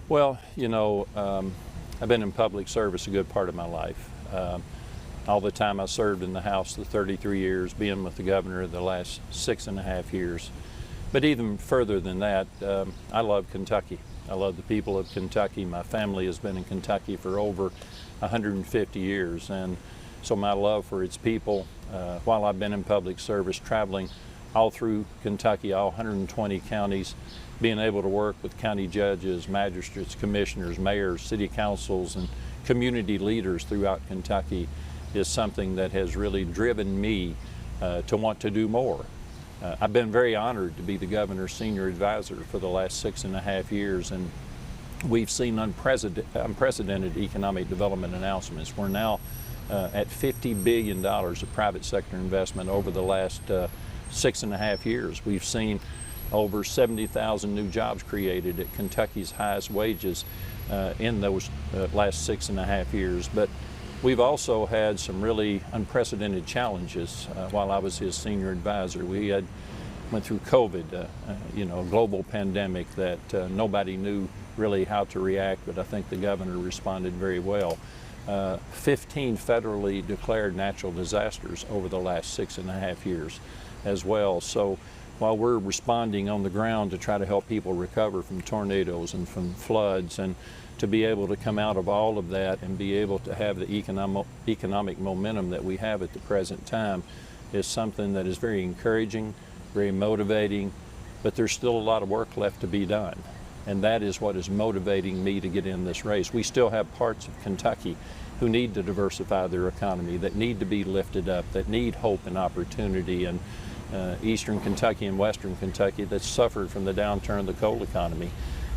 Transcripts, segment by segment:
Well, I've been in public service a good part of my life. All the time I served in the House, the 33 years, being with the governor the last 6.5 years. But even further than that, I love Kentucky. I love the people of Kentucky. My family has been in Kentucky for over 150 years. And so my love for its people, while I've been in public service, traveling all through Kentucky, all 120 counties, being able to work with county judges, magistrates, commissioners, mayors, city councils, and community leaders throughout Kentucky is something that has really driven me to want to do more. I've been very honored to be the governor's senior advisor for the last 6.5 years, and we've seen unprecedented economic development announcements. We're now at $50 billion of private sector investment over the last 6.5 years. We've seen over 70,000 new jobs created at Kentucky's highest wages in those last 6.5 years. But we've also had some really unprecedented challenges while I was his senior advisor. We went through COVID, a global pandemic that nobody knew really how to react, but I think the governor responded very well. 15 federally declared natural disasters over the last 6.5 years as well. So while we're responding on the ground to try to help people recover from tornadoes and from floods, and to be able to come out of all of that and be able to have the economic momentum that we have at the present time is something that is very encouraging, very motivating, but there's still a lot of work left to be done. And that is what is motivating me to get in this race. We still have parts of Kentucky who need to diversify their economy, that need to be lifted up, that need hope and opportunity. And Eastern Kentucky and Western Kentucky that suffered from the downturn of the coal economy,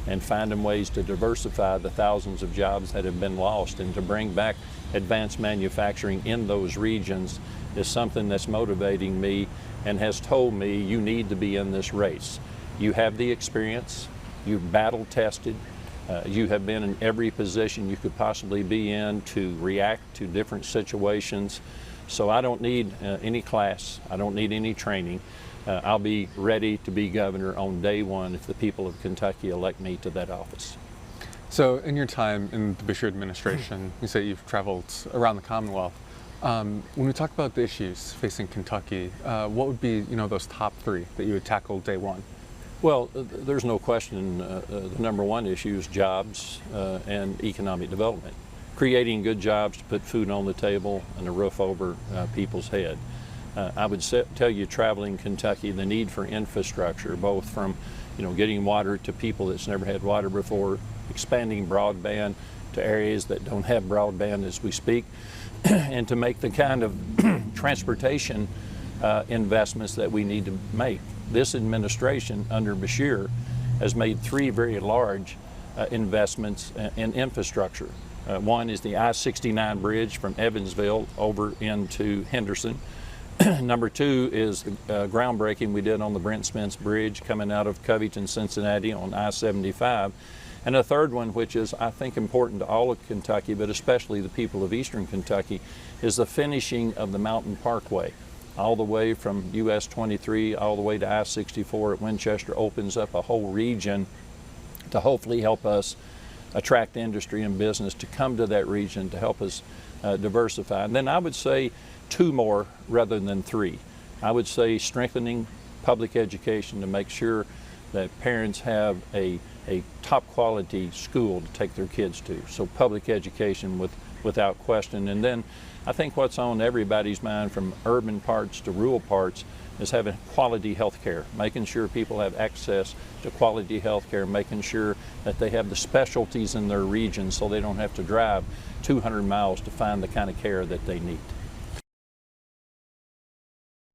and finding ways to diversify the thousands of jobs that have been lost and to bring back advanced manufacturing in those regions is something that's motivating me and has told me, you need to be in this race. You have the experience, you've battle tested, you have been in every position you could possibly be in to react to different situations. So I don't need any class, I don't need any training. I'll be ready to be governor on day one if the people of Kentucky elect me to that office. So in your time in the Beshear administration, you say you've traveled around the Commonwealth. When we talk about the issues facing Kentucky, what would be those top three that you would tackle day one? Well, there's no question the number one issue is jobs and economic development. Creating good jobs to put food on the table and a roof over people's head. I would tell you, traveling Kentucky, the need for infrastructure, both from getting water to people that's never had water before, expanding broadband to areas that don't have broadband as we speak, and to make the kind of transportation investments that we need to make. This administration under Beshear has made three very large investments in infrastructure. One is the I-69 bridge from Evansville over into Henderson. Number two is the groundbreaking we did on the Brent Spence Bridge coming out of Covington, Cincinnati on I-75. And a third one, which is I think important to all of Kentucky, but especially the people of Eastern Kentucky, is the finishing of the Mountain Parkway. All the way from US 23 all the way to I-64 at Winchester opens up a whole region to hopefully help us attract industry and business to come to that region to help us diversify. And then I would say two more rather than three. I would say strengthening public education to make sure that parents have a top quality school to take their kids to. So public education without question. And then I think what's on everybody's mind from urban parts to rural parts is having quality health care, making sure people have access to quality health care, making sure that they have the specialties in their region so they don't have to drive 200 miles to find the kind of care that they need.